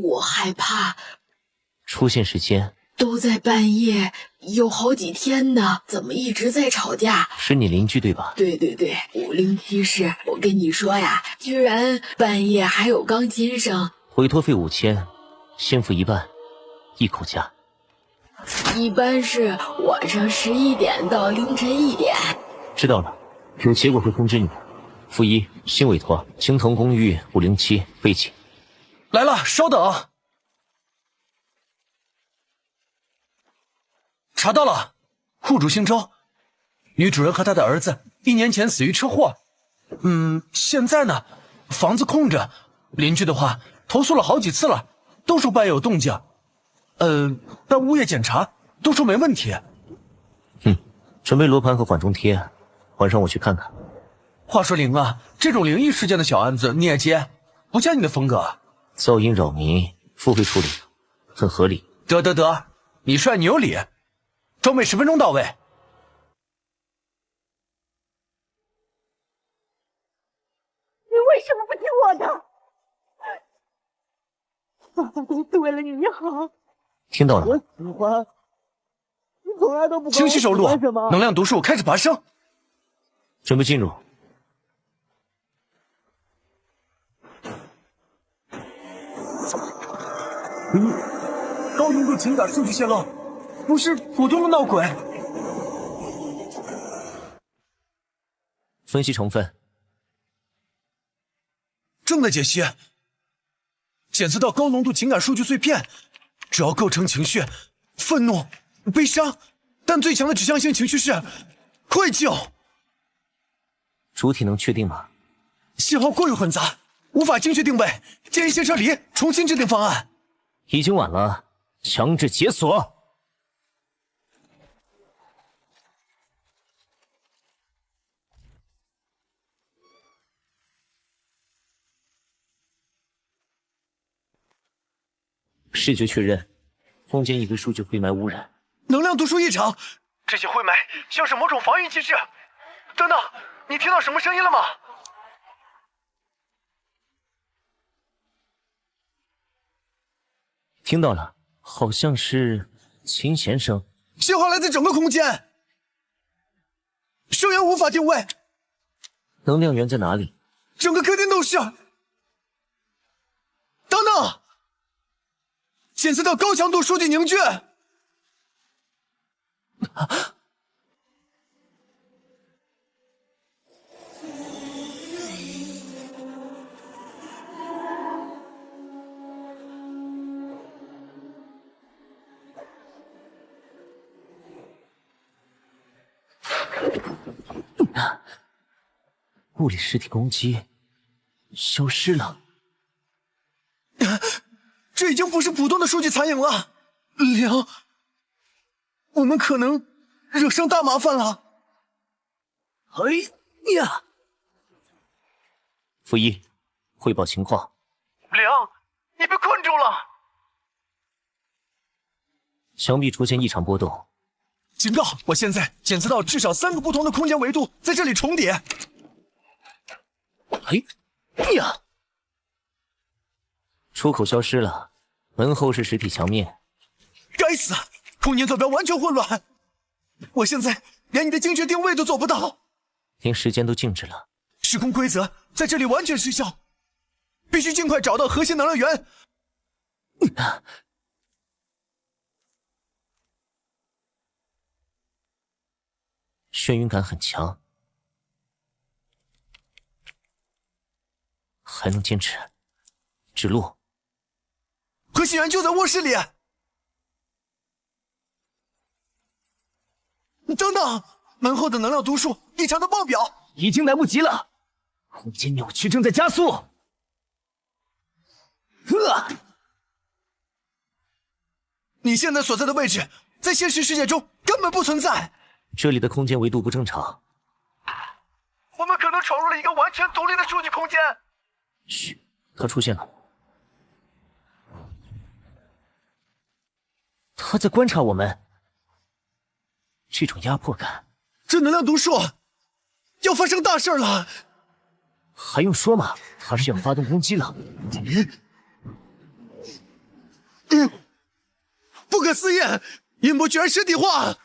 我害怕。出现时间都在半夜，有好几天呢，怎么一直在吵架？是你邻居对吧？对，507室，我跟你说呀，居然半夜还有鋼琴聲。委托費5000，先付一半，一口價。一般是晚上11點到凌晨1點。知道了，有結果會通知你。負一，新委托，青藤公寓507，備起。來了，稍等。查到了，戶主姓周，女主人和她的兒子1年前死於車禍。現在呢，房子空着，鄰居的話投訴了好幾次了，都說半夜有動靜。但物業檢查都說沒問題。準備羅盤和緩衝貼，晚上我去看看。話說靈啊，這種靈異事件的小案子你也接，不像你的風格。噪音擾民，付費處理，很合理。得，你帥你有理。裝備10分鐘到位。你為什麼不聽我的？爸爸都是為了你好。聽到了。我喜歡。你從來都不清晰收錄，能量讀數開始爬升。準備進入。高濃度情感數據洩露，不是普通的鬧鬼。分析成分。正在解析。檢測到高濃度情感數據碎片，主要構成情緒憤怒、悲傷，但最強的指向性情緒是愧疚。主體能確定嗎？信號過於混雜，無法精確定位，建議先撤離，重新制定方案。已經晚了，強制解鎖。視覺確認，空間已被數據灰霾污染，能量讀數異常，這些灰霾像是某種防禦機制。等等，你聽到什麼聲音了嗎？聽到了，好像是琴弦聲。信號來自整個空間，收源無法定位。能量源在哪裡？整個客廳都是。等等，檢測到高強度數據凝聚。物理实體攻擊消失了。這已經不是普通的數據殘影了，靈，我們可能惹上大麻煩了。哎呀！負一，匯報情況。靈，你被困住了。牆壁出現異常波動。警告！我現在檢測到至少3個不同的空間維度在這裡重疊。哎呀！出口消失了，門後是實體牆面。該死，空間坐標完全混亂，我現在連你的精確定位都做不到，連時間都靜止了。時空規則在這裡完全失效，必須盡快找到核心能量源。眩暈感很強，還能堅持。指路。核心源就在臥室裡。等等，门後的能量讀數異常的爆表，已經來不及了，空間扭曲正在加速。你現在所在的位置，在現實世界中根本不存在。這裡的空間維度不正常，我們可能闖入了一個完全獨立的數據空間。噓，他出現了，他在觀察我們。這種壓迫感，這能量讀數要發生大事了。還用說嗎？他是要发动攻擊了。不可思议，音波居然实体化！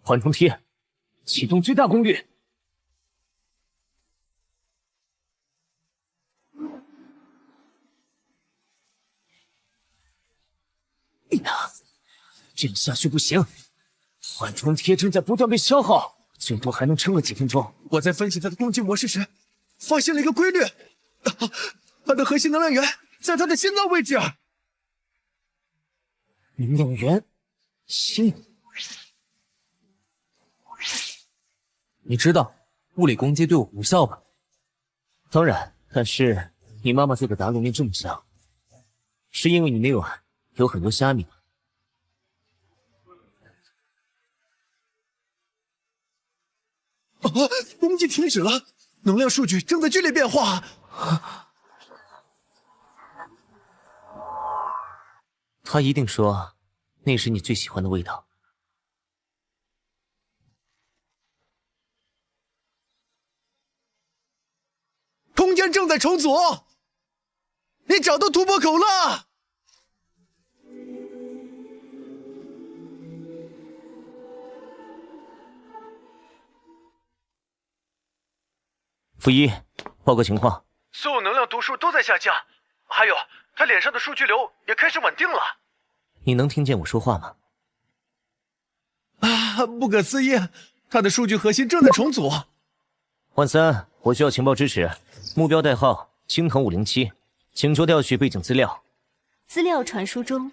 缓冲贴，启动最大功率。这样下去不行，缓冲贴正在不断被消耗，最多还能撑个几分鐘。我在分析它的攻击模式時，發現了一個規律，它的核心能量源在它的心臟位置。能量源，心。你知道物理攻擊對我無效吧？當然，但是你媽媽做的打滷麵這麼香，是因為你那碗有很多蝦米嗎？攻擊停止了，能量數據正在劇烈變化。他一定說那是你最喜歡的味道。空間正在重組，你找到突破口了。负一，報告情況。所有能量讀數都在下降，還有他臉上的數據流也開始穩定了。你能聽見我說話嗎？啊，不可思議，他的數據核心正在重組。萬三，我需要情報支持，目標代號青藤507，請求調取背景資料。資料傳輸中。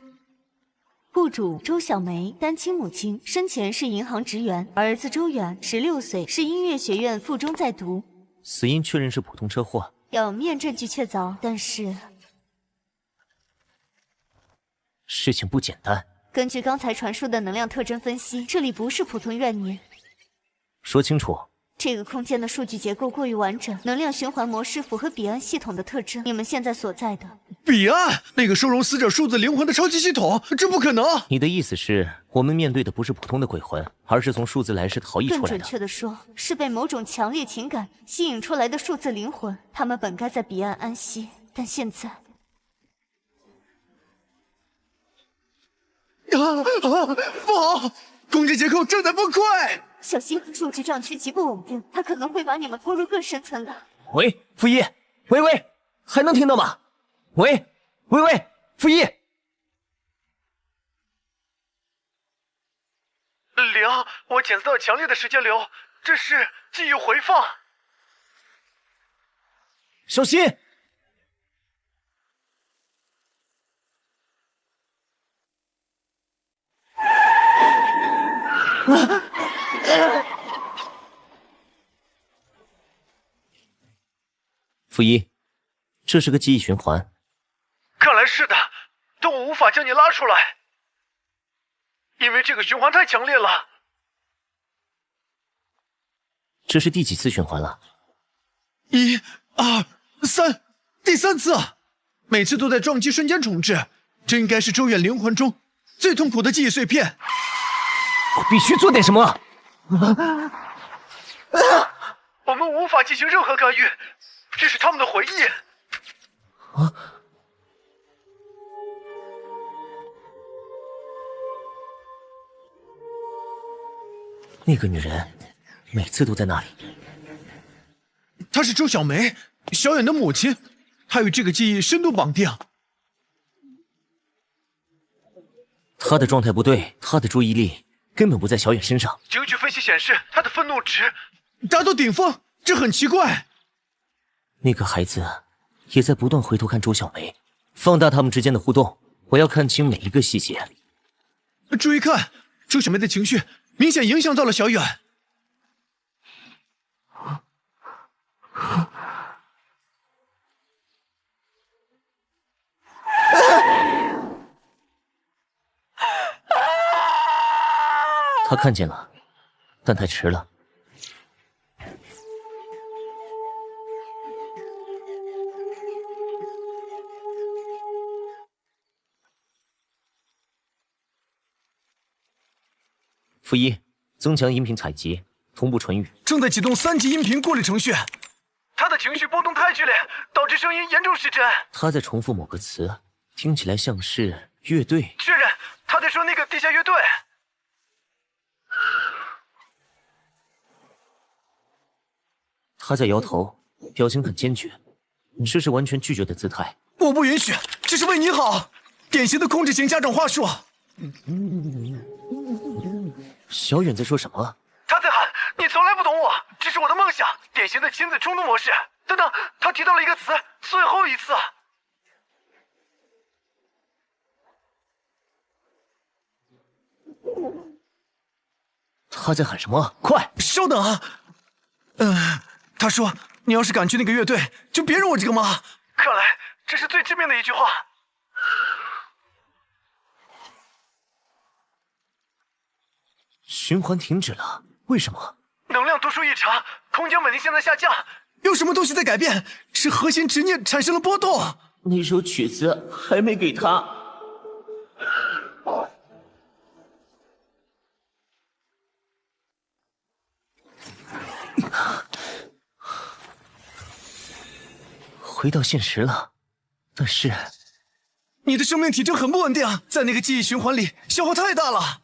戶主周小梅，單親母親，生前是銀行職員，兒子周遠16歲，是音樂學院附中在讀。死因確認是普通車禍，表面證據確鑿，但是事情不簡單。根據剛才傳輸的能量特徵分析，這裡不是普通怨念。說清楚。這個空間的數據結構過於完整，能量循環模式符合彼岸系統的特徵。你們現在所在的彼岸，那個收容死者數字靈魂的超級系統，這不可能。你的意思是我們面對的不是普通的鬼魂，而是從數字來世逃逸出來的？更準確的說，是被某種強烈情感吸引出來的數字靈魂。他們本該在彼岸安息，但現在不好，攻擊結構正在崩潰。小心，數據障區極不穩定，它可能會把你們拖入更深層的。喂，負一，喂，還能聽到嗎？喂，負一。靈，我檢測到強烈的時間流，這是記憶回放。小心！負一，這是個記憶循環。看來是的，但我無法將你拉出來，因為這個循環太強烈了。這是第幾次循環了？1、2、3，第3次，每次都在撞擊瞬間重置，這應該是周遠靈魂中最痛苦的記憶碎片。我必須做點什麼。我們無法進行任何干預，這是他們的回憶。那個女人每次都在那裡。她是周小梅，小遠的母親，她與這個記憶深度綁定。她的狀態不對，她的注意力根本不在小遠身上。情緒分析顯示，她的憤怒值達到頂峰，這很奇怪。那個孩子也在不斷回頭看周小梅，放大他們之間的互動，我要看清每一個細節。注意看，周小梅的情緒明顯影響到了小遠。他看見了，但太遲了。負一，增強音頻採集，同步唇語。正在啟動3級音頻過濾程序。他的情緒波動太劇烈，導致聲音嚴重失真。他在重複某個詞，聽起來像是樂隊。確認，他在說那個地下樂隊。他在搖頭，表情很堅決，這是完全拒絕的姿態。我不允許，這是為你好，典型的控制型家長話術。小遠在說什麼？他在喊：“你從來不懂我，這是我的夢想。”典型的親子衝突模式。等等，他提到了一個詞，最後一次。他在喊什麼？快，稍等啊！他說：“你要是敢去那個樂隊，就別惹我這個媽。”看來這是最致命的一句話。循環停止了，為什麼？能量读數異常，空間穩定性在下降，有什麼東西在改變？是核心執念產生了波動。那首曲子還沒給他。回到现實了，但是你的生命體徵很不穩定，在那個記憶循環裡消耗太大了。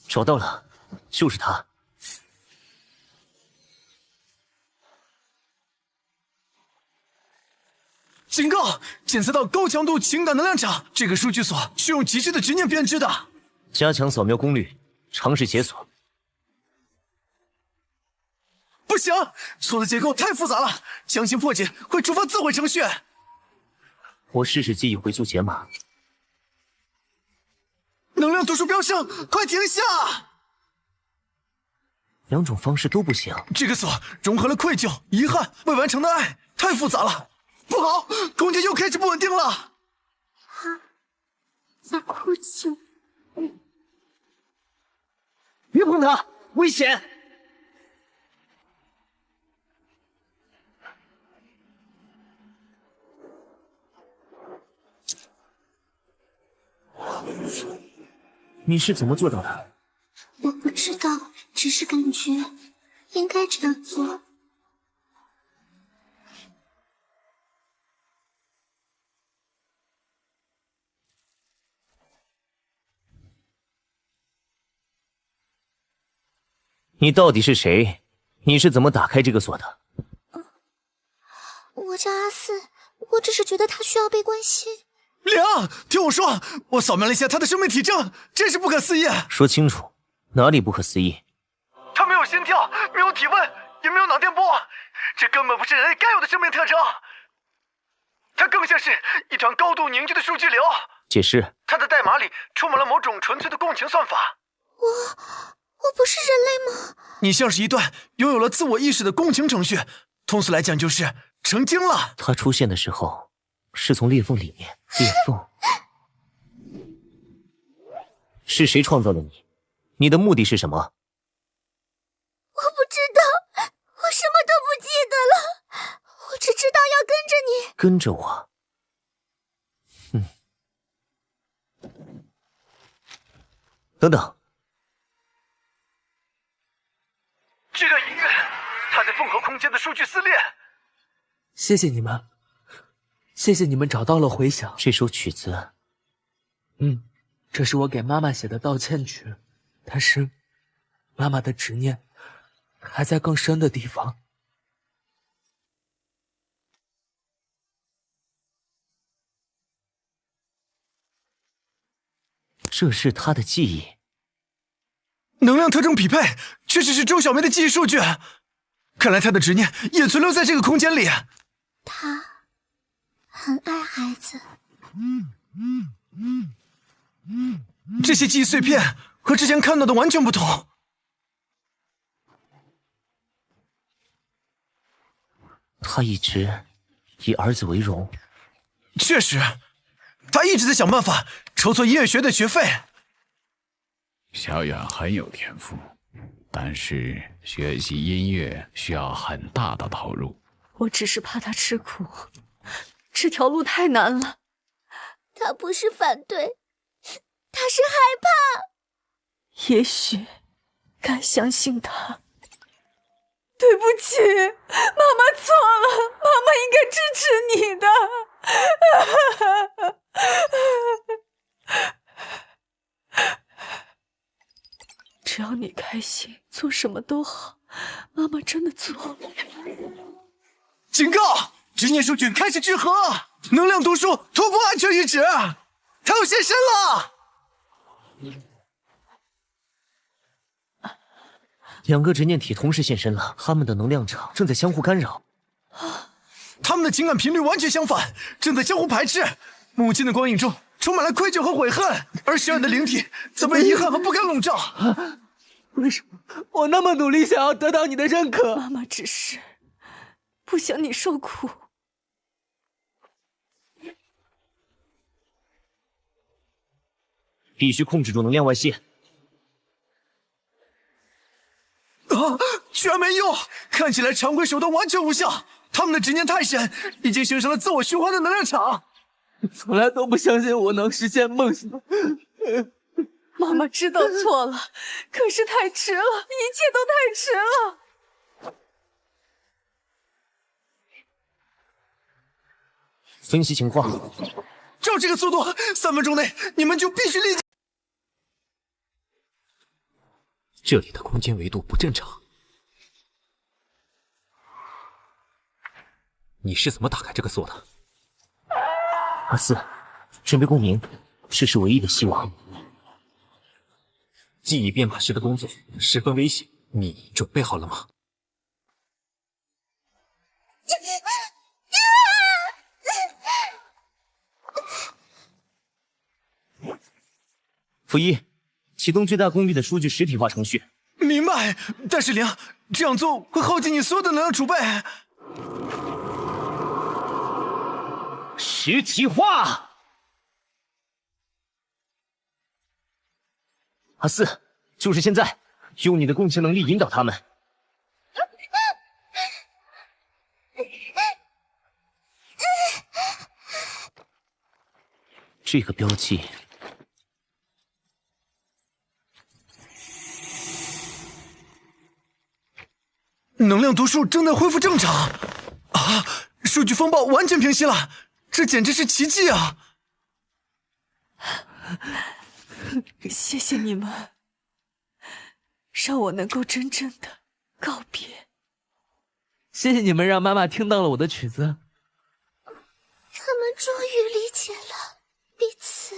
找到了，就是他。警告！檢測到高強度情感能量場，這個數據鎖是用極致的執念編織的。加強掃描功率，嘗試解鎖。不行，鎖的結構太複雜了，強行破解會觸發自毀程序。我試試記憶回溯解碼。能量讀數飆升，快停下！兩種方式都不行。這個鎖融合了愧疚、遺憾、未完成的愛，太複雜了。不好，空間又開始不穩定了。他在哭泣。別碰他，危險！你是怎麼做到的？我不知道，只是感覺應該這樣做。你到底是誰？你是怎麼打開這個鎖的？我叫阿四，我只是覺得他需要被關心。涼，聽我說，我掃描了一下他的生命體徵，真是不可思議。說清楚，哪裡不可思議？他沒有心跳，沒有體溫，也沒有腦電波，這根本不是人類該有的生命特徵。它更像是一團高度凝聚的數據流。解釋。它的代碼裡充滿了某種純粹的共情算法。我不是人類嗎？你像是一段擁有了自我意識的共情程序，通俗來講就是成精了。它出現的時候是從裂縫裡面。裂縫？是誰創造了你？你的目的是什麼？我不知道，我什麼都不記得了，我只知道要跟着你。跟着我？等等。这段音樂，它在縫合空間的數據撕裂。謝謝你們，謝謝你們找到了回響。這首曲子，這是我給媽媽寫的道歉曲，但是媽媽的執念還在更深的地方。這是她的記憶。能量特徵匹配，確實是周小梅的記憶數據。看來她的執念也存留在這個空間裡。她很愛孩子。這些記憶碎片和之前看到的完全不同。她一直以兒子為榮。確實，她一直在想辦法籌措音樂學的學費。小遠很有天賦，但是學習音樂需要很大的投入。我只是怕他吃苦，這條路太難了。他不是反對，他是害怕。也許該相信他。對不起，媽媽錯了，媽媽應該支持你的。只要你開心，做什麼都好。媽媽真的錯了。警告！執念數據開始聚合，能量毒素突破安全閾值，它要現身了。2個執念體同時現身了，他們的能量場正在相互干擾。他們的情感頻率完全相反，正在相互排斥。母親的光影中充滿了愧疚和悔恨，而小遠的靈體則被遺憾和不甘籠罩。為什麼我那麼努力想要得到你的認可？媽媽只是不想你受苦。必須控制住能量外泄。居然沒用！看起來常規手段完全無效。他們的執念太深，已經形成了自我循環的能量場。從來都不相信我能實現夢想。媽媽知道錯了，可是太遲了，一切都太遲了。分析情況，照這個速度，3分鐘內你們就必須立即。這裡的空間維度不正常，你是怎麼打開這個鎖的？阿四，準備共鳴，這是唯一的希望。記憶編碼師的工作十分危險，你準備好了嗎？负一，啟動最大功率的數據實體化程序。明白，但是靈，這樣做會耗盡你所有的能量儲備。實體化。阿四，就是現在，用你的共情能力引導他們。這個標記。能量读数正在恢复正常啊！数据风暴完全平息了，这简直是奇迹啊！谢谢你们，让我能够真正的告別。謝謝你們讓媽媽聽到了我的曲子。他們終於理解了彼此。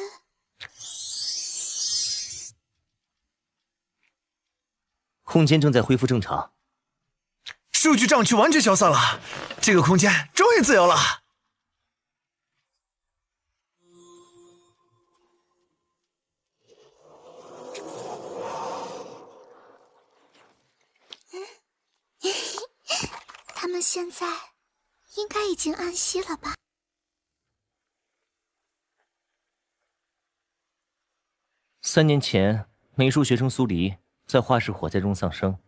空間正在恢復正常。數據障區完全消散了，這個空間終於自由了。他們現在應該已經安息了吧？3年前，美術學生蘇黎在畫室火災中喪生，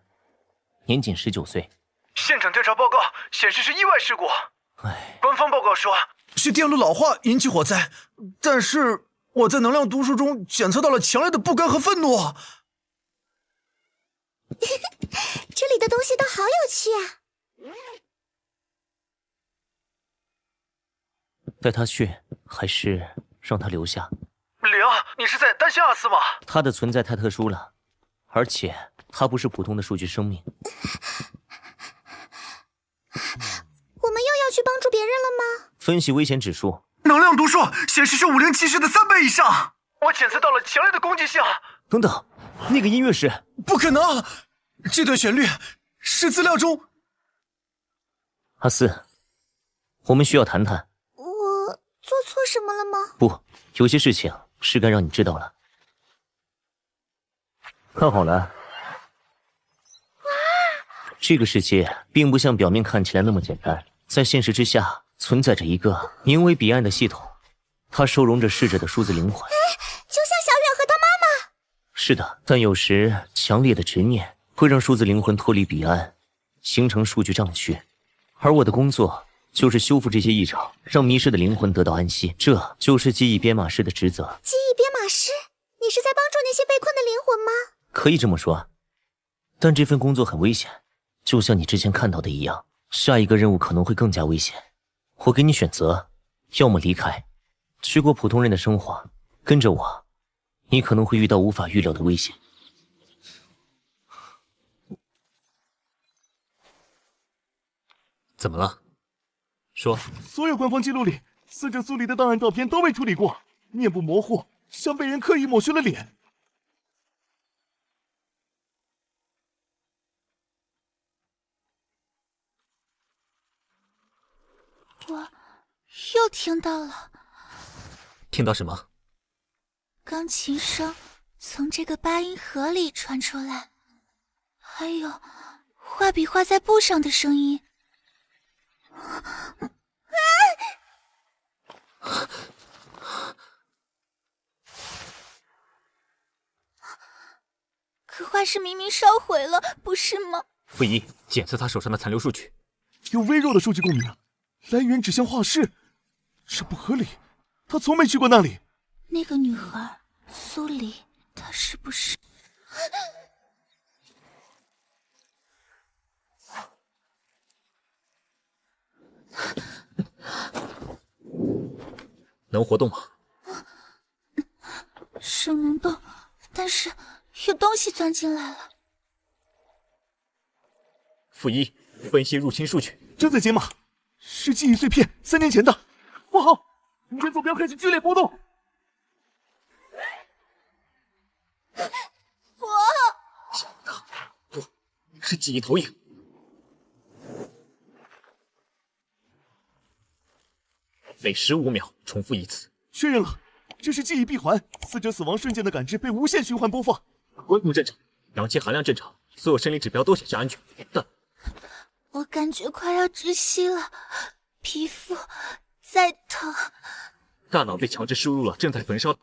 年僅19歲。現場調查報告顯示是意外事故。唉，官方報告說是電路老化引起火災，但是我在能量讀數中檢測到了強烈的不甘和憤怒。這裡的東西都好有趣啊！帶他去，還是讓他留下？靈，你是在擔心阿斯嗎？他的存在太特殊了，而且他不是普通的數據生命。我們又要去幫助別人了嗎？分析危險指數，能量讀數顯示是5074的3倍以上。我檢測到了強烈的攻擊性。等等，那個音樂是……不可能！這段旋律是資料中……阿斯，我們需要談談。我做錯什麼了嗎？不，有些事情是該讓你知道了。看好了。這個世界並不像表面看起來那麼簡單，在現實之下存在着一個名為彼岸的系統，它收容着逝者的數字靈魂。就像小遠和他媽媽。是的，但有時強烈的執念會讓數字靈魂脫離彼岸，形成數據障區。而我的工作就是修復這些異常，讓迷失的靈魂得到安息，這就是記憶編碼師的職責。記憶編碼師你是在幫助那些被困的靈魂嗎？可以這麼說，但這份工作很危險，就像你之前看到的一樣，下一個任務可能會更加危險。我給你選擇，要麼離開，去過普通人的生活，跟着我，你可能會遇到無法預料的危險。怎麼了？說。所有官方記錄裡，死者苏黎的檔案照片都未處理過，面部模糊，像被人刻意抹去了臉。我又聽到了。听到什麼？鋼琴聲從這個八音盒裡傳出來，還有畫筆畫在布上的聲音。可画室明明燒毀了，不是嗎？傅一，檢測他手上的殘留數據，有微弱的數據共鳴，來源指向畫室，這不合理。他從沒去過那裡。那個女孩蘇黎，她是不是？能活动吗？是能动，但是有東西鑽進來了。傅一，分析入侵數据，正在解碼，是記憶碎片，3年前的。不好，你的坐標開始劇烈波動。想不到，不是記憶投影。每15秒重複一次。確認了，這是記憶閉環，死者死亡瞬間的感知被無限循環播放。溫度正常，氧氣含量正常，所有生理指標都顯示安全。但我感覺快要窒息了，皮膚在疼。大腦被強制輸入了正在焚燒。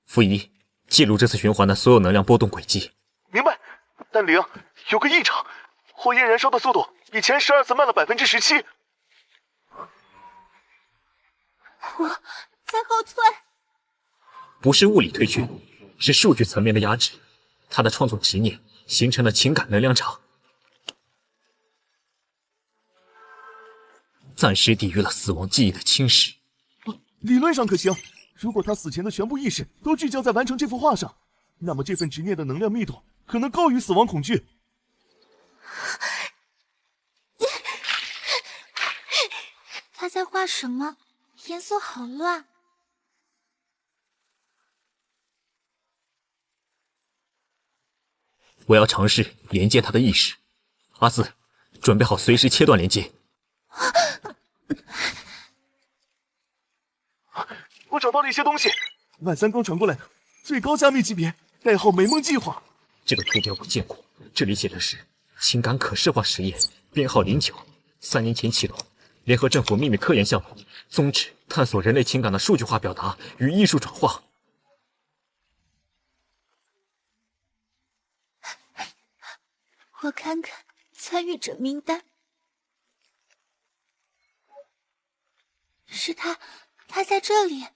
傅一，記錄這次循環的所有能量波動軌跡。明白，但0有個異常，火焰燃燒的速度比前12次慢了17%。我在後退。不是物理退却，是數據層面的壓制。他的創作執念形成了情感能量場，暫時抵禦了死亡記憶的侵蝕。理論上可行，如果他死前的全部意識都聚焦在完成這幅畫上，那麼這份執念的能量密度可能高於死亡恐懼。他在畫什麼？顏色好亂。我要嘗試連接他的意識。阿四，準備好隨時切斷連接。我找到了一些東西，萬三剛傳過來的，最高加密級別，代號美夢計劃。這個圖標我見過，這裡寫的是情感可視化實驗，編號09，3年前啟動，聯合政府秘密科研項目，宗旨探索人類情感的數據化表達與藝術轉化。我看看參與者名單，是他在這裡。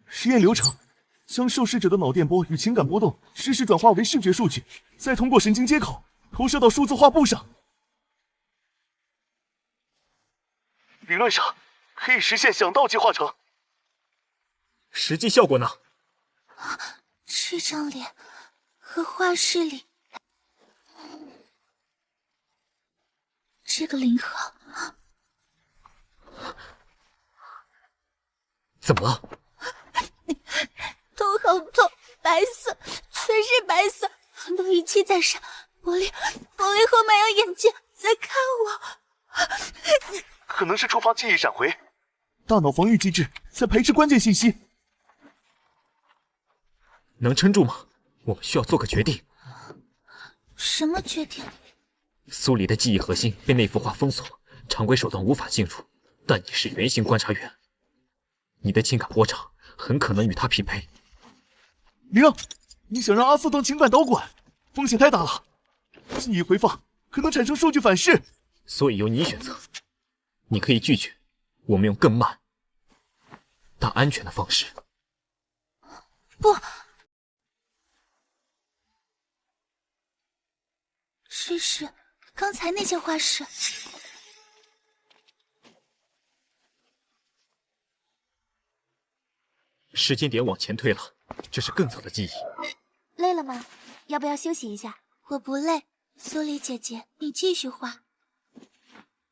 實驗流程：將受試者的腦電波與情感波動實時轉化為視覺數據，再通過神經接口投射到數字畫布上。理論上可以實現想到即化成。實際效果呢？這張臉和畫室裡這個0號，怎麼了？頭好痛，白色，全是白色，很多儀器在閃，玻璃後面有眼睛在看我。可能是觸發記憶閃回，大腦防禦機制在排斥關鍵信息。能撐住嗎？我們需要做個決定。什麼決定？蘇黎的記憶核心被那幅畫封鎖，常規手段無法進入，但你是原型觀察員，你的情感波長很可能與他匹配。0，你想讓阿四當情感導管，風險太大了。記憶回放可能產生數據反噬，所以由你選擇。你可以拒絕，我們用更慢但安全的方式。不，试試剛才那些花式。时间點往前推了，這是更早的記憶。累了嗎？要不要休息一下？我不累。蘇黎姐姐，你繼續畫。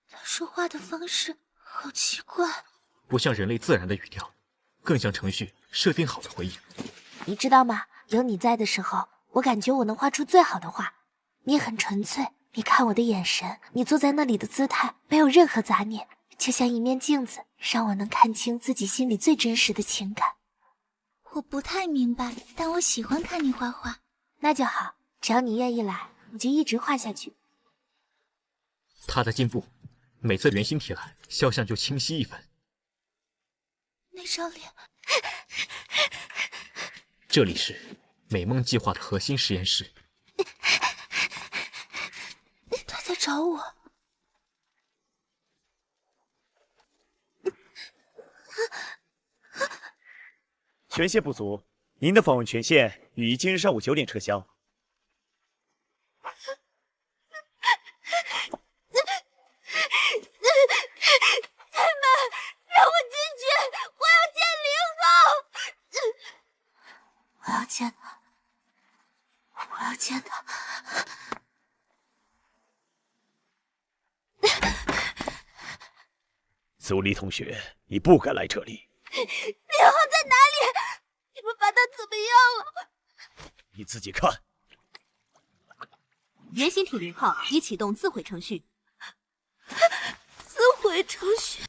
她說話的方式好奇怪，不像人類自然的語調，更像程序設定好的回應。你知道嗎？有你在的時候，我感覺我能畫出最好的畫。你很純粹，你看我的眼神，你坐在那裡的姿態，沒有任何雜念，就像一面鏡子，讓我能看清自己心裡最真實的情感。我不太明白，但我喜歡看你畫畫。那就好，只要你願意來，我就一直畫下去。他在進步，每次原形體來，肖像就清晰一分。那張臉，這裡是美夢計劃的核心實驗室。他在找我。权限不足，您的访問權限已於今日上午9點撤銷。太慢，讓我進去，我要見0號。我要見他，我要見他。蘇黎同學，你不該來這裡。0號在哪裡？你們把他怎麼樣了？你自己看。原型体0號已啟動自毀程序。自毀程序。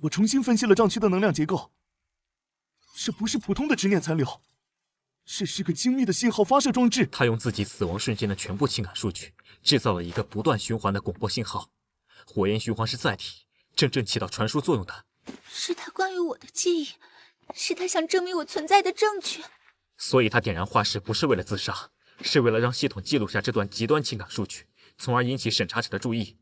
我重新分析了障区的能量結構，這不是普通的執念殘留，這是個精密的信號發射裝置。他用自己死亡瞬間的全部情感數據，製造了一個不斷循環的廣播信號。火焰循環是載體，真正起到傳輸作用的。是他關於我的記憶，是他想證明我存在的證據。所以他點燃畫室不是為了自殺，是為了讓系統記錄下這段極端情感數據，從而引起審查者的注意。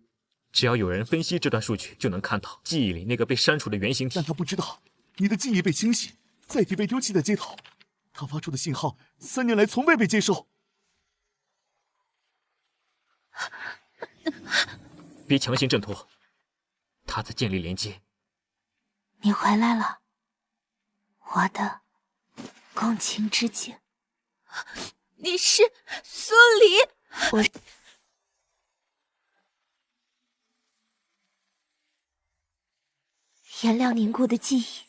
只要有人分析這段數據，就能看到記憶裡那個被刪除的原型體。但他不知道，你的記憶被清洗，載體被丟棄在街頭，他發出的信號3年來從未被接收。別強行掙脫，他在建立連接。你回來了，我的共情之境。你是蘇黎？我顏料凝固的記憶，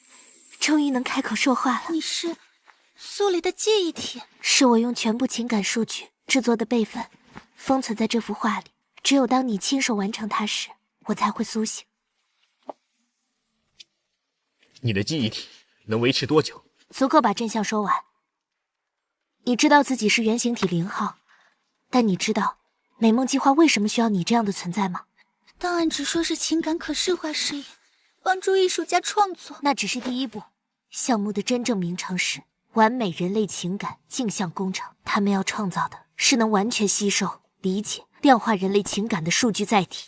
終於能開口說話了。你是蘇黎的記憶體？是我用全部情感數據製作的備份，封存在這幅畫裡。只有當你親手完成它時，我才會甦醒。你的記憶體能維持多久？足夠把真相說完。你知道自己是原型體0號，但你知道美夢計劃為什麼需要你這樣的存在嗎？檔案只說是情感可視化實驗，幫助藝術家創作，那只是第一步。項目的真正名稱是完美人類情感鏡像工程。他們要創造的是能完全吸收、理解、量化人類情感的數據載體。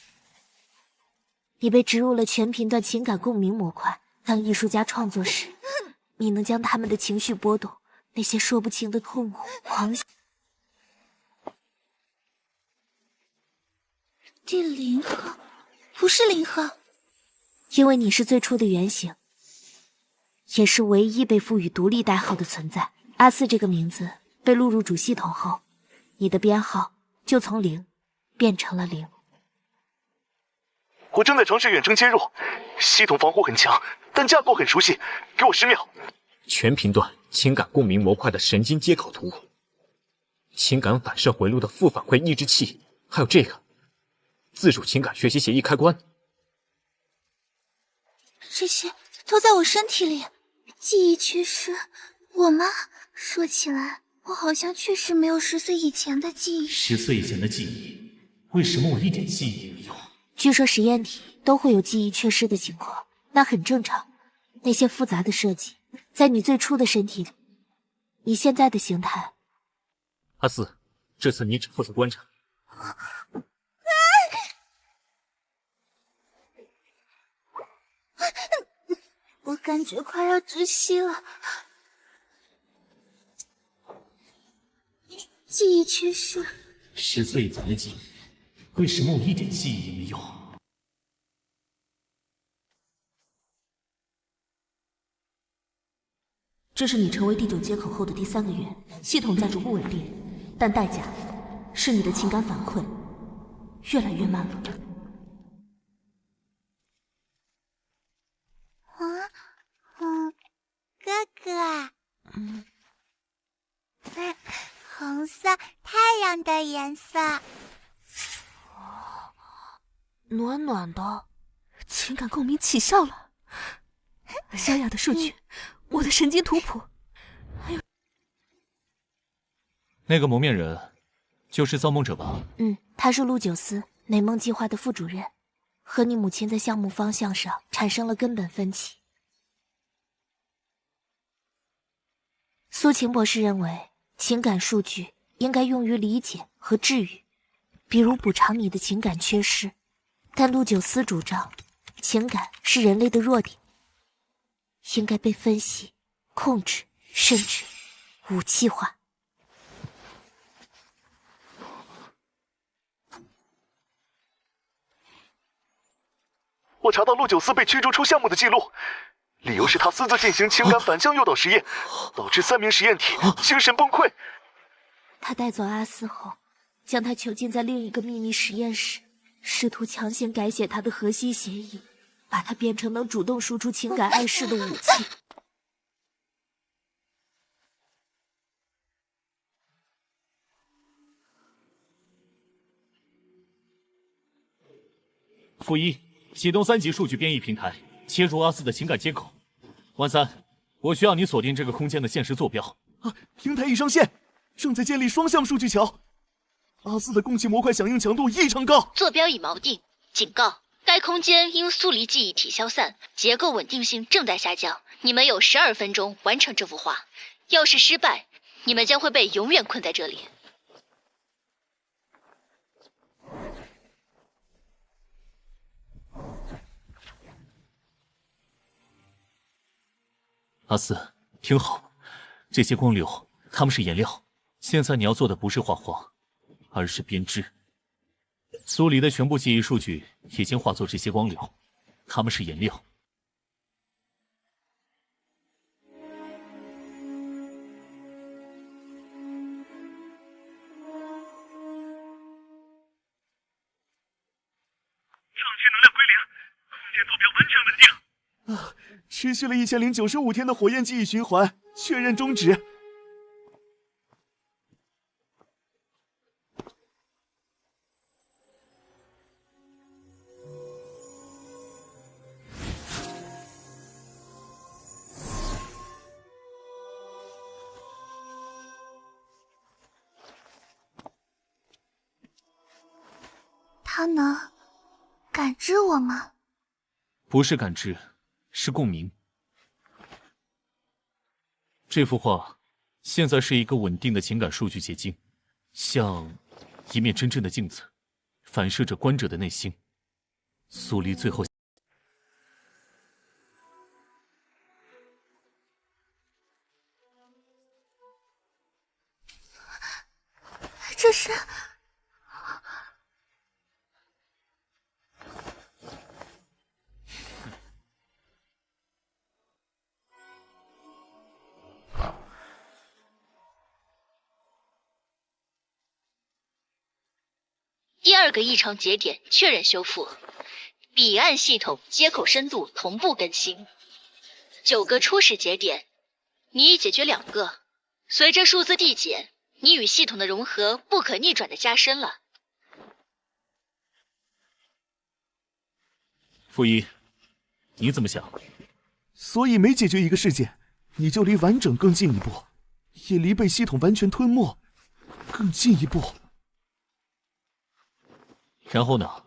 你被植入了全頻段情感共鳴模塊，當藝術家創作時，你能將他們的情緒波動，那些說不清的痛苦、狂喜。第0號，不是0號，因為你是最初的原型，也是唯一被賦予獨立代號的存在。阿4這個名字被錄入主系統後，你的編號就從0變成了0。我正在嘗試遠程接入，系統防護很強，但架構很熟悉。給我10秒。全頻段情感共鳴模塊的神經接口圖，情感反射回路的負反饋抑制器，還有這個自主情感學習協議開關。這些都在我身體裡。記憶缺失，我嗎？說起來，我好像確實沒有10歲以前的記憶。10歲以前的記憶，為什麼我一點記憶也沒有？據說實驗體都會有記憶缺失的情況，那很正常。那些複雜的設計，在你最初的身體裡，你現在的形態。阿4，這次你只負責觀察。感覺快要窒息了。記憶缺失10岁结晶，为什么我一点记憶也没有？这是你成为第9接口后的第3个月，系統在逐步穩定，但代價是你的情感反饋越來越慢了。哥哥，紅色，太陽的顏色，暖暖的，情感共鳴起效了。小雅的數據，我的神經圖譜，還有那個蒙面人，就是造夢者吧？他是陸九思美夢計劃的副主任，和你母親在項目方向上產生了根本分歧。蘇秦博士認為，情感數據應該用於理解和治癒，比如補償你的情感缺失。但陸九思主張，情感是人類的弱點，應該被分析、控制，甚至武器化。我查到陸九思被驅逐出項目的記錄，理由是他私自進行情感反向誘導實驗，導致3名實驗體精神崩潰。他帶走阿斯後，將他囚禁在另一個秘密實驗室，試圖強行改寫他的核心協議，把他變成能主動輸出情感暗示的武器。负一，啟動3級數據編譯平台，切入阿斯的情感接口。萬三，我需要你鎖定這個空間的現實坐標。平台已上線，正在建立雙向數據橋。阿斯的共氣模塊響應強度異常高，坐標已錨定。警告：該空間因蘇黎記憶體消散，結構穩定性正在下降。你們有12分鐘完成這幅畫，要是失敗，你們將會被永遠困在這裡。阿斯，聽好，這些光流，它們是顏料。現在你要做的不是畫畫，而是編織。蘇黎的全部記憶數據已經化作這些光流，它們是顏料。上區能量歸零，空間坐標完全穩定。持續了1095天的火焰記憶循環，確認終止。他能感知我嗎？不是感知，是共鳴。這幅畫現在是一個穩定的情感數據結晶，像一面真正的鏡子，反射着觀者的內心。蘇黎最後，這是第2個異常節點確認修復，彼岸系統接口深度同步更新。9個初始節點，你已解決2個。隨着數字遞減，你與系統的融合不可逆轉的加深了。負一，你怎麼想？所以每解決一個事件，你就離完整更近一步，也離被系統完全吞沒更近一步。然後呢？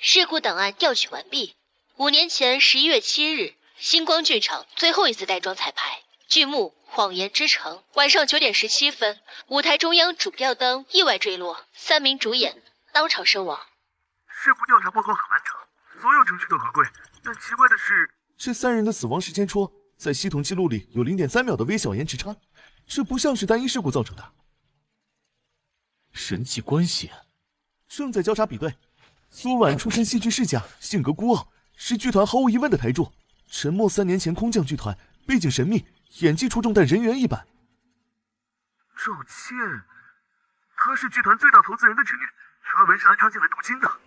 事故檔案調取完畢。5年前11月7日，星光劇場最後一次帶妝彩排，劇目《謊言之城》，晚上9點17分，舞台中央主吊燈意外墜落，3名主演當場身亡。事故調查報告很完整，所有證據都可歸，但奇怪的是，這3人的死亡时间戳在系統記錄裡有0.3秒的微小延遲差，這不像是單一事故造成的。人際關係？正在交叉比對。蘇婉出身戲劇世家，性格孤傲，是劇團毫無疑問的台柱。沉默3年前空降劇團，背景神秘，演技出众，但人缘一般。赵倩，她是剧团最大投資人的侄女，傳聞是安插進來鍍金的。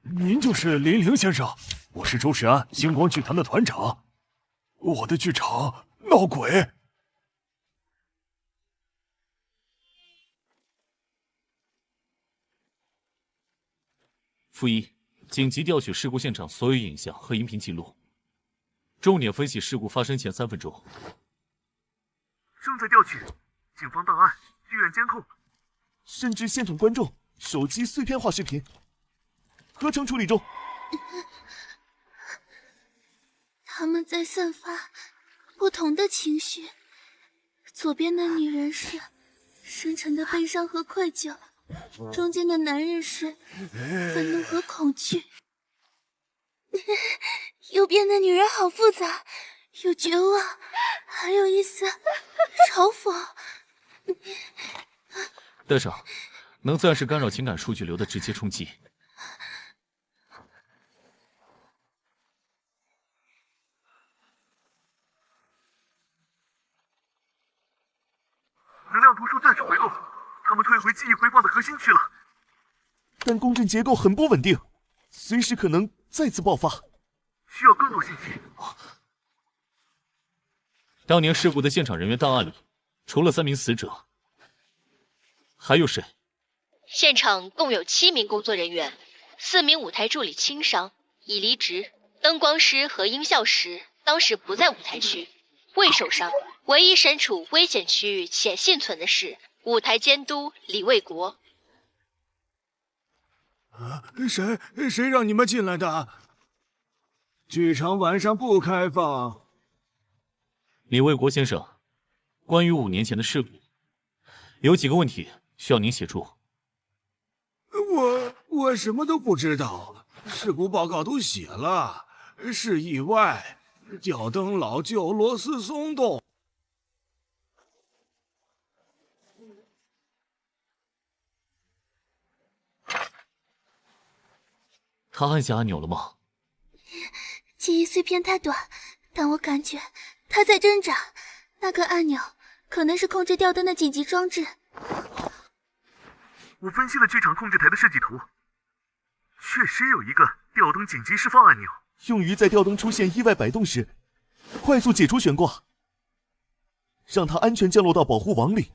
您就是林凌先生，我是周世安，星光剧团的团长。我的剧场闹鬼。副一，紧急調取事故現場所有影像和音頻記錄，重點分析事故發生前3分鐘。正在調取，警方檔案、劇院監控，甚至現場觀眾手機碎片化視頻，合成處理中。他們在散發不同的情緒，左邊的女人是深沉的悲傷和愧疚，中間的男人是憤怒和恐懼，右邊的女人好複雜，有絕望，還有一絲嘲諷。帶上，能暫時干擾情感數據流的直接衝擊。能量读数暫時回落，他們退回記憶回放的核心區了。但共振結構很不穩定，隨時可能再次爆發，需要更多信息。當年事故的現場人員檔案裡，除了3名死者，還有誰？現場共有7名工作人員，4名舞台助理輕傷，已離職。燈光師和音效師當時不在舞台區，未受傷。唯一身處危險區域且幸存的是舞台監督李衛國。誰讓你們進來的？劇場晚上不開放。李衛國先生，關於5年前的事故，有幾個問題需要您協助。我什麼都不知道，事故報告都寫了，是意外，吊燈老舊，螺絲鬆動。他按下按鈕了嗎？記憶碎片太短，但我感覺他在掙扎。那個按鈕可能是控制吊燈的緊急裝置。我分析了劇場控制台的設計圖，確實有一個吊燈緊急釋放按鈕，用於在吊燈出現意外擺動時，快速解除懸掛，讓它安全降落到保護網裡。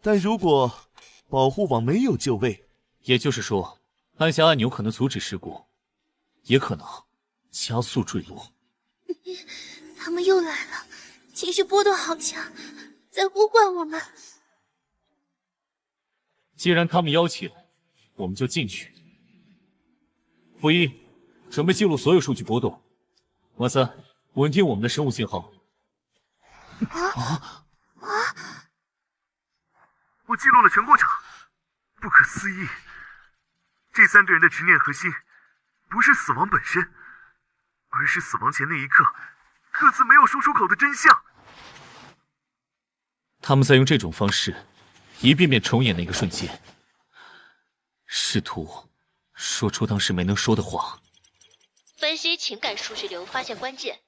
但如果保護網沒有就位，也就是說，按下按鈕可能阻止事故，也可能加速墜落。他們又來了，情緒波動好強，在呼喚我們。既然他們邀請，我們就進去。副一，準備記錄所有數據波動。王三，穩定我們的生物信號。我記錄了全過程，不可思議。這3個人的執念核心，不是死亡本身，而是死亡前那一刻，各自沒有說出口的真相。他們在用這種方式，一遍遍重演那個瞬間，試圖說出當時沒能說的話。分析情感數據流發現關鍵，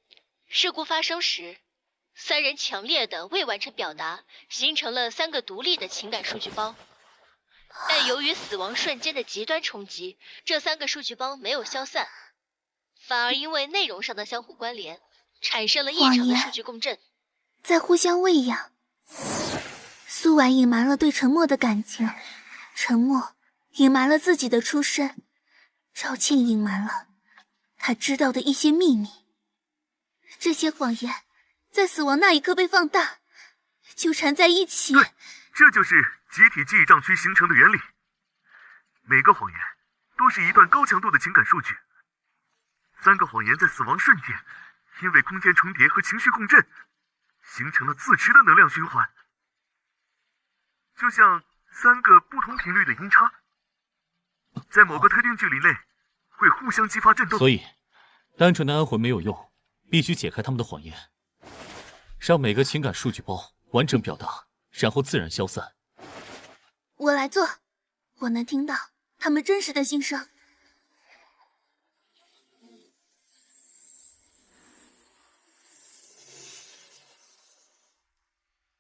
事故發生時，3人強烈的未完成表達，形成了3個獨立的情感數據包。但由於死亡瞬間的極端衝擊，這3個數據包沒有消散，反而因為內容上的相互關聯，產生了異常的數據共振，在互相餵養。蘇婉隱瞞了對沉默的感情，沉默隱瞞了自己的出身，趙倩隱瞞了她知道的一些秘密。這些謊言在死亡那一刻被放大，糾纏在一起。對，這就是集體記憶障區形成的原理。每個謊言都是一段高強度的情感數據。3個謊言在死亡瞬間，因為空間重疊和情緒共振，形成了自持的能量循環。就像3個不同頻率的音差，在某個特定距離內會互相激發震動。所以，單純的安魂沒有用，必須解開他們的謊言，讓每個情感數據包完整表達，然後自然消散。我來做，我能聽到他們真實的心聲。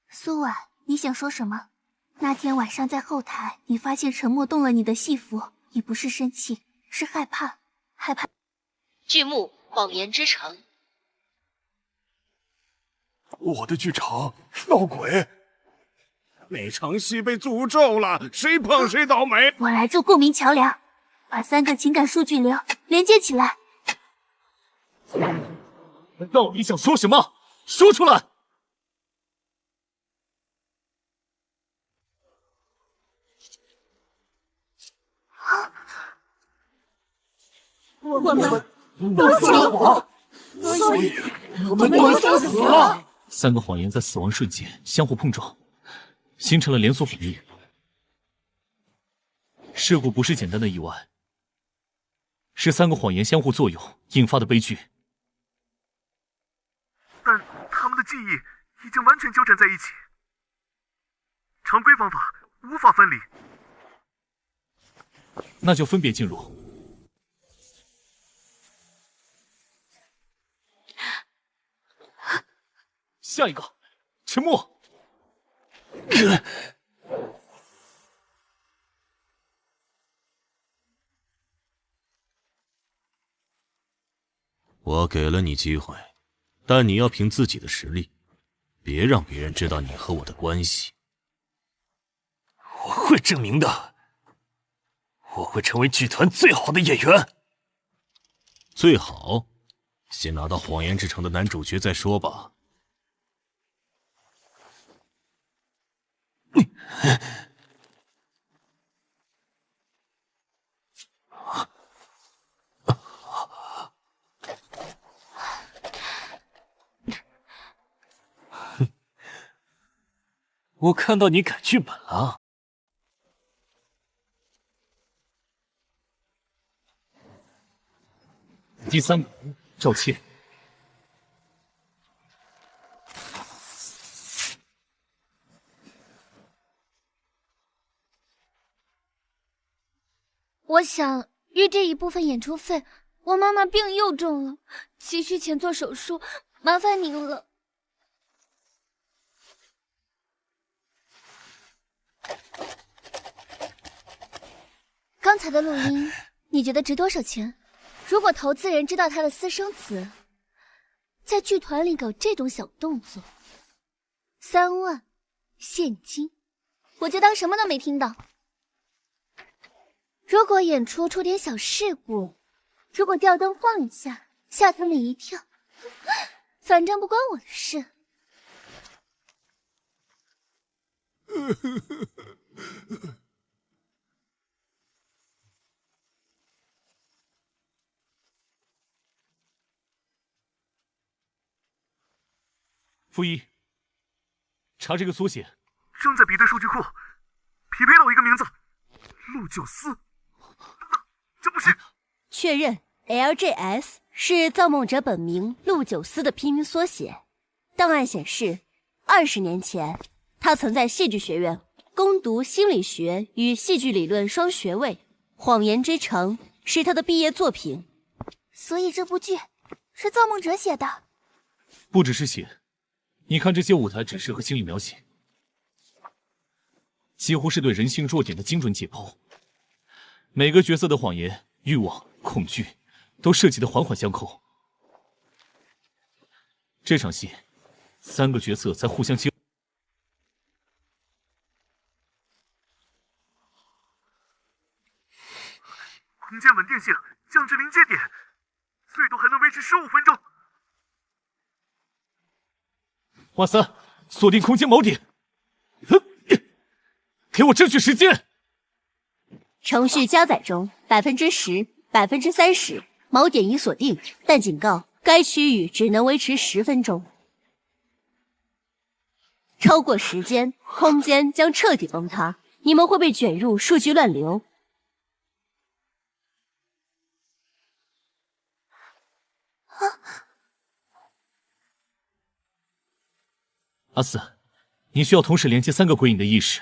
苏婉，你想說什麼？那天晚上在后台，你发现沉默动了你的戏服，你不是生气，是害怕，害怕。剧目《謊言之城》。我的剧场闹鬼，那场戏被诅咒了，谁碰谁倒霉。我来做共鸣桥梁，把3个情感数据流连接起来。到底想说什麼？說出來！我們都死了，所以我們都死了。3個謊言在死亡瞬間相互碰撞，形成了連鎖反應。事故不是簡單的意外，是3個謊言相互作用引發的悲劇。但他們的記憶已經完全糾纏在一起，常規方法無法分離。那就分別進入。下一個，沉默。我給了你機會，但你要憑自己的實力，別讓別人知道你和我的關係。我會證明的，我會成為劇團最好的演員。最好，先拿到《謊言之城》的男主角再說吧。我看到你改劇本了。第3個，趙倩。我想约这一部分演出費，我媽媽病又重了，急需錢做手術，麻煩您了。剛才的錄音，你覺得值多少錢？如果投資人知道他的私生子在劇團裡搞這種小動作，3萬現金，我就當什麼都沒聽到。如果演出出點小事故，如果吊燈晃一下，嚇他們一跳，反正不關我的事。傅一，查這個縮寫。正在比對數據庫，匹配到一個名字，陸九思。這不是。確認 ，LJS 是造夢者本名陸九思的拼音縮寫。檔案顯示，20年前，他曾在戲劇學院攻讀心理學與戲劇理論雙學位，《謊言之城》是他的畢業作品。所以這部劇是造夢者寫的？不只是寫。你看這些舞台指示和心理描寫，幾乎是對人性弱點的精準解剖。每個角色的謊言、慾望、恐懼，都設計得環環相扣。這場戲，3個角色在互相接。空間穩定性降至臨界點，最多還能維持15分鐘。華3，鎖定空間錨點，給我爭取時間。程序加載中，10%、30%，錨點已鎖定，但警告該區域只能維持10分鐘，超過時間，空間將徹底崩塌，你們會被捲入數據亂流。阿四，你需要同时连接3个鬼影的意识，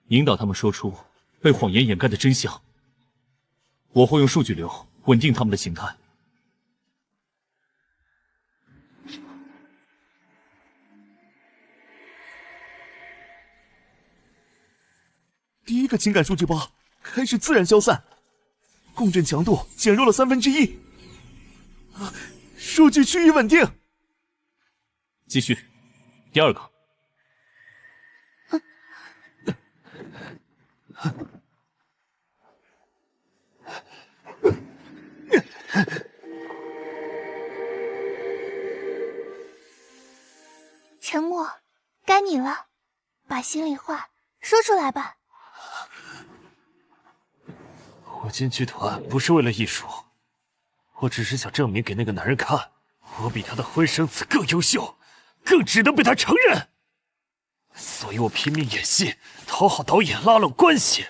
引导他们说出被谎言掩盖的真相。我会用数据流稳定他们的形态。第一个情感数据包开始自然消散，共振强度减弱了1/3。数据趋于稳定。继续，第2个。沉默，该你了，把心里话说出来吧。我进剧团不是为了艺术，我只是想证明给那个男人看，我比他的婚生子更优秀，更值得被他承认。所以我拼命演戏，讨好导演，拉拢关系。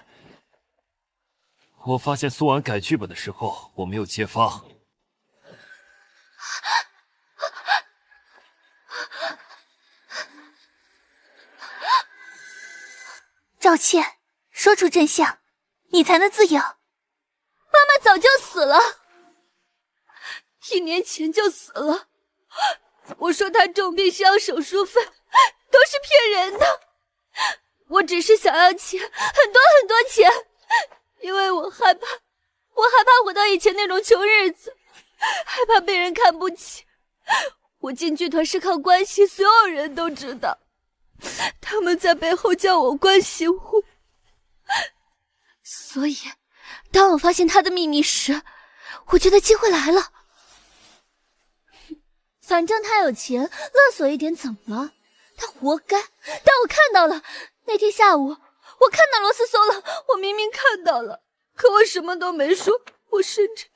我发现苏婉改剧本的时候，我没有揭发。赵倩，说出真相，你才能自由。妈妈早就死了，1年前就死了。我说她重病需要手术费，都是骗人的。我只是想要钱，很多很多钱，因为我害怕回到以前那种穷日子，害怕被人看不起。我进剧团是靠关系，所有人都知道，他们在背后叫我关系户。所以当我发现他的秘密时，我觉得机会来了。反正他有钱，勒索一点怎么了？他活该。但我看到了，那天下午我看到螺丝松了，我明明看到了，可我什么都没说，我甚至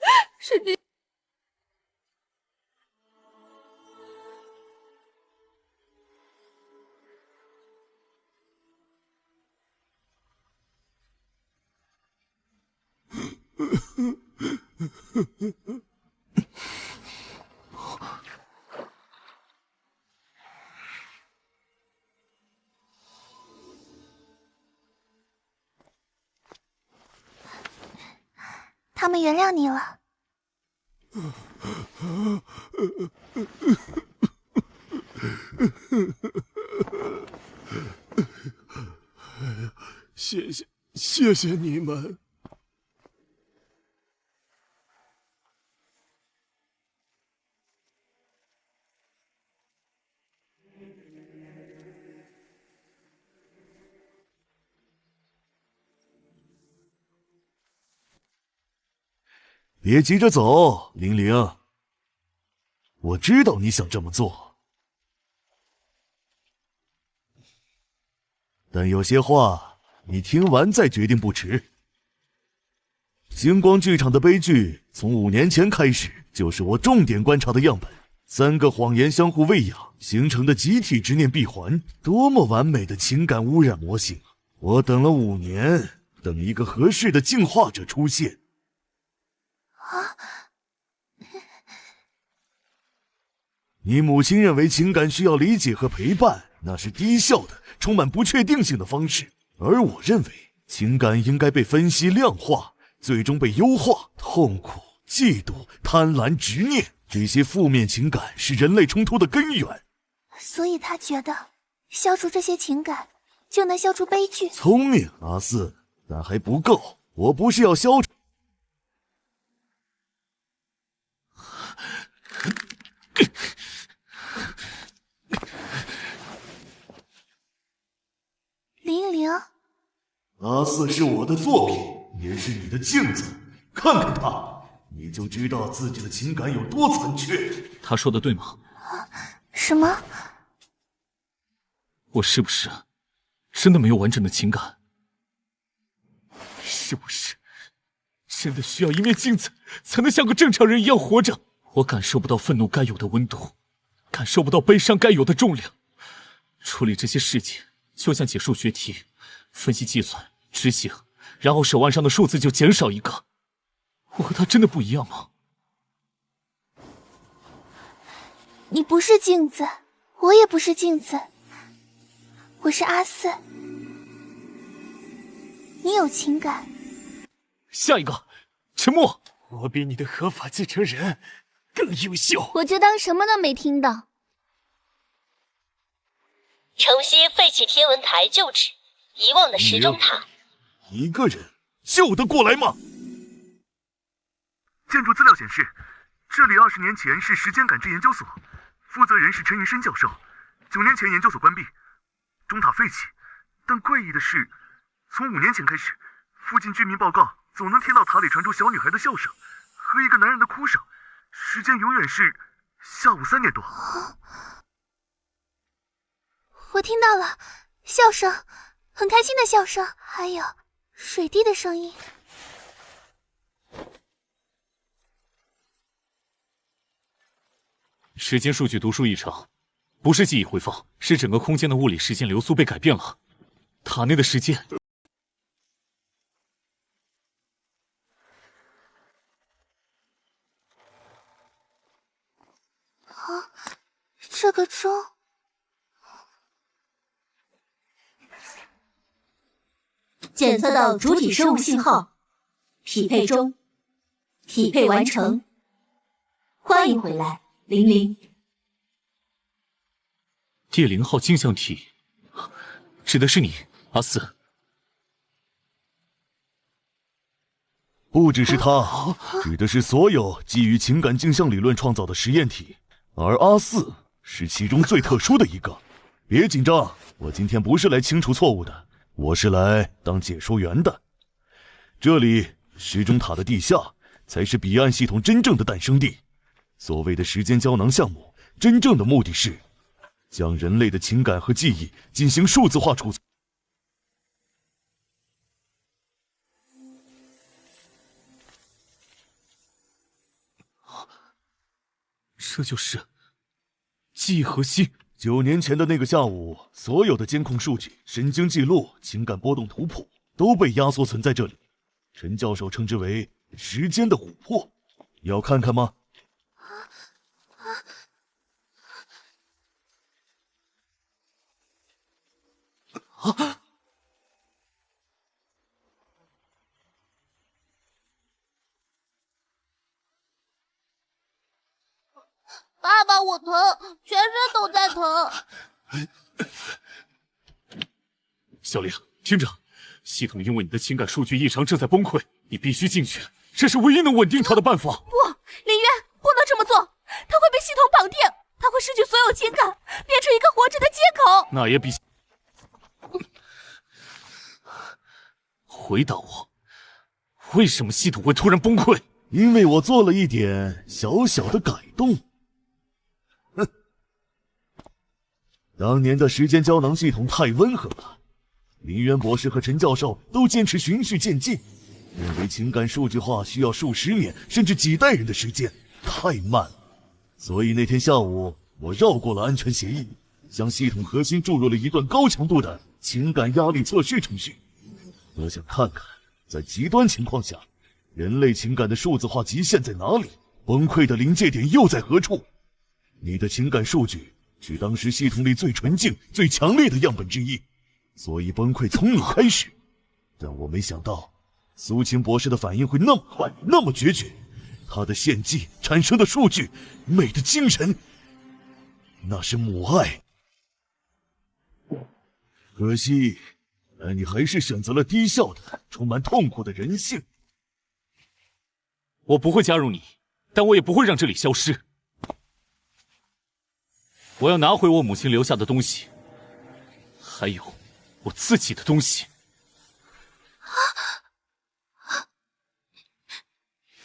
他们原谅你了。谢谢你们。别急着走，玲玲。我知道你想这么做，但有些话你听完再决定不迟。星光剧场的悲剧从5年前開始，就是我重點觀察的樣本。3個謊言相互餵養形成的集體執念閉環，多麼完美的情感污染模型！我等了5年，等一個合適的淨化者出現。你母親認為情感需要理解和陪伴，那是低效的、充滿不確定性的方式。而我認為，情感應該被分析量化，最終被優化。痛苦、嫉妒、貪婪、執念，這些負面情感是人類衝突的根源。所以他覺得，消除這些情感，就能消除悲劇。聰明，阿四，但還不夠。我不是要消除。玲玲，阿四是我的作品，也是你的鏡子，看看它，你就知道自己的情感有多殘缺。他說的對嗎？什麼？我是不是真的沒有完整的情感？是不是真的需要一面鏡子才能像個正常人一樣活着？我感受不到憤怒該有的溫度，感受不到悲傷該有的重量。處理這些事情就像解數學題，分析計算執行，然後手腕上的數字就減少一個。我和他真的不一樣嗎？你不是鏡子，我也不是鏡子，我是阿四。你有情感。下一个，沉默。我比你的合法继承人更优秀。我就当什么都没听到。城西废弃天文台旧址，遗忘的时钟塔。一个人救得过来吗？建筑资料显示，这里20年前是时间感知研究所，负责人是陈云深教授。9年前研究所关闭，钟塔废弃，但怪异的是，从5年前开始，附近居民報告總能聽到塔裡傳出小女孩的笑聲和一個男人的哭聲，時間永遠是下午3點多。我聽到了笑聲，很開心的笑聲，還有水滴的聲音。时间数据读数異常，不是記憶回放，是整個空間的物理時間流速被改變了。塔內的時間。啊，這個鐘。檢測到主體生物信號，匹配中，匹配完成。歡迎回來，00。第0號鏡像體，指的是你，阿四。不只是他，指的是所有基於情感鏡像理論創造的實驗體，而阿四是其中最特殊的一個。別緊張，我今天不是來清除錯誤的。我是來當解說員的。這裡時鐘塔的地下才是彼岸系統真正的誕生地。所謂的時間膠囊項目，真正的目的是將人類的情感和記憶進行數字化儲存。這就是記憶核心。9年前的那個下午，所有的監控數據、神經記錄、情感波動圖譜都被壓縮存在這裡。陳教授稱之為時間的琥珀，要看看嗎？啊！爸爸，我疼，全身都在疼。小玲，听着，系統因為你的情感數據異常正在崩潰，你必須進去，這是唯一能穩定它的辦法。不，林淵，不能這麼做，他會被系統綁定，他會失去所有情感，變成一個活着的接口。那也比……回答我，為什麼系統會突然崩潰？因為我做了一點小小的改動。當年的時間膠囊系統太溫和了，林淵博士和陳教授都堅持循序漸進，認為情感數據化需要數十年甚至幾代人的時間，太慢了。所以那天下午，我繞過了安全協議，向系統核心注入了一段高強度的情感壓力測試程序。我想看看，在極端情況下，人類情感的數字化極限在哪裡，崩潰的臨界點又在何處。你的情感數據是當時系統裡最純淨、最強烈的樣本之一，所以崩潰從你開始。但我沒想到，蘇秦博士的反應會那麼快，那麼決絕。他的獻祭產生的數據，美得驚人，那是母愛。可惜，你還是選擇了低效的、充滿痛苦的人性。我不會加入你，但我也不會讓這裡消失。我要拿回我母親留下的東西，還有我自己的東西。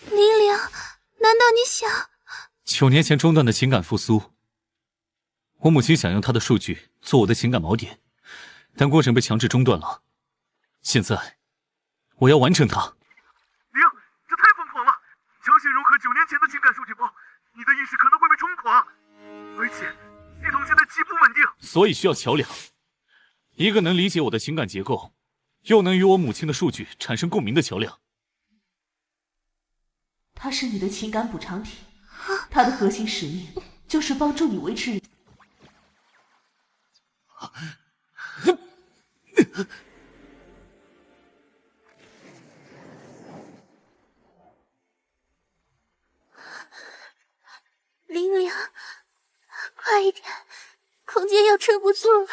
林凌，難道你想？9年前中斷的情感復甦，我母親想用她的數據做我的情感錨點，但過程被強制中斷了。現在，我要完成它。林，這太瘋狂了！強行融合9年前的情感數據包，你的意識可能會被衝垮，而且系統現在極不穩定，所以需要橋樑，一個能理解我的情感結構，又能與我母親的數據產生共鳴的橋樑。它是你的情感補償體，它的核心使命就是幫助你維持。玲玲，快一点，空间要撑不住了。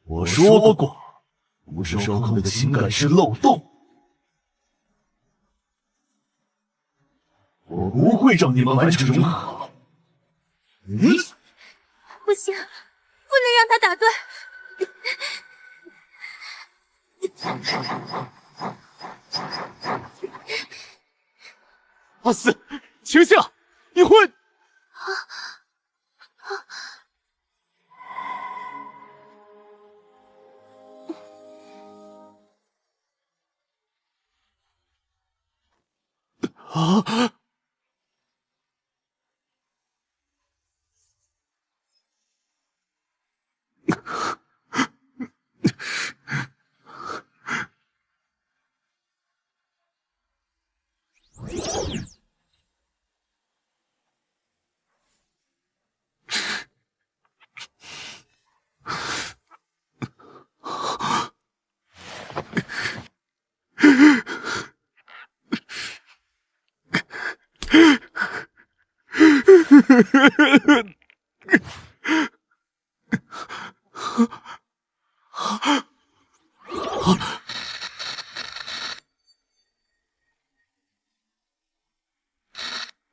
我说过，不受控的情感是漏洞。我不会让你们完成融合。不行，不能让他打断。阿四，请下，一会。啊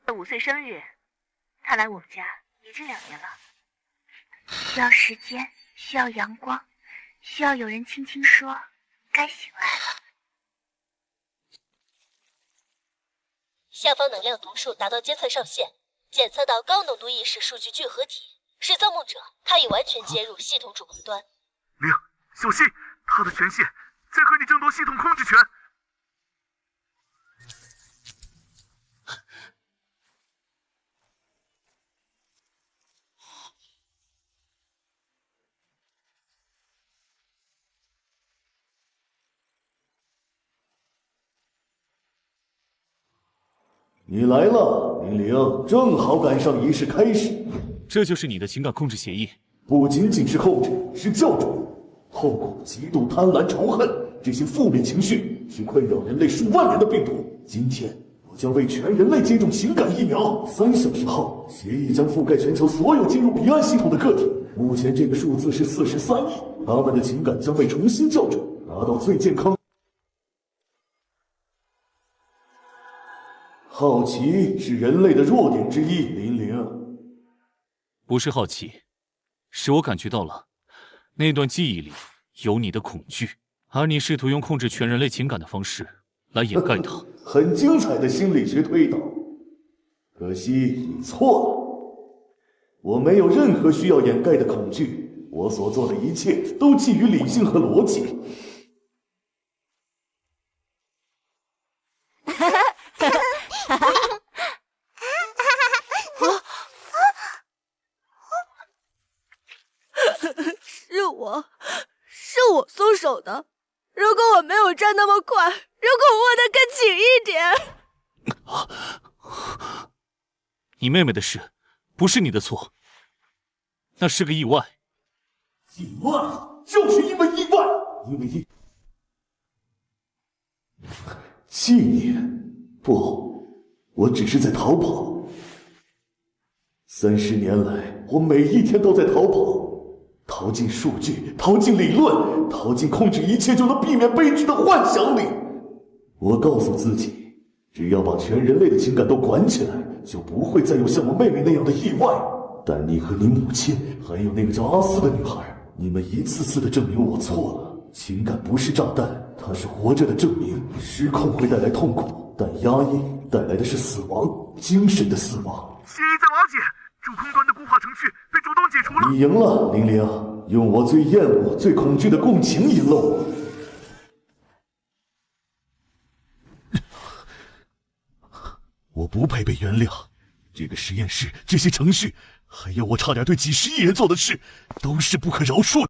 ！5岁生日，他来我们家已经2年了。需要时间，需要阳光，需要有人轻轻说该醒来了。下方能量读数达到监测上限，检测到高浓度意识数据聚合体，是造梦者，他已完全接入系统主控端。玲，小心，他的权限在和你争夺系统控制权。你来了，玲玲，正好赶上仪式開始。這就是你的情感控制協議？不僅僅是控制，是校準。痛苦、嫉妒、貪婪、仇恨，這些負面情緒是困擾人類數萬年的病毒。今天，我將為全人類接種情感疫苗。3小時後，協議將覆蓋全球所有進入彼岸系統的個體。目前這個數字是43億，他們的情感將被重新校準，達到最健康。好奇是人類的弱點之一，玲玲。不是好奇，是我感覺到了，那段記憶裡有你的恐懼，而你試圖用控制全人類情感的方式來掩蓋它。很精彩的心理學推導，可惜你錯了。我沒有任何需要掩蓋的恐懼，我所做的一切都基於理性和邏輯。是我鬆手的。如果我沒有站那麼快，如果握得更緊一點。你妹妹的事不是你的錯，那是個意外。意外？就是因為意外，因為紀念？不，我只是在逃跑。30年來，我每一天都在逃跑。逃進數據，逃進理論，逃進控制一切就能避免悲劇的幻想裡。我告訴自己，只要把全人類的情感都管起來，就不會再有像我妹妹那樣的意外。但你和你母親，還有那個叫阿斯的女孩，你們一次次的證明我錯了。情感不是炸彈，它是活着的證明。失控會帶來痛苦，但壓抑帶來的是死亡，精神的死亡。協議在瓦解，主控端的固化程序被主動解除了。你贏了，玲玲。用我最厭惡、最恐懼的共情贏了我。我不配被原諒。這個實驗室，這些程序，還有我差點對幾10億人做的事，都是不可饒恕的。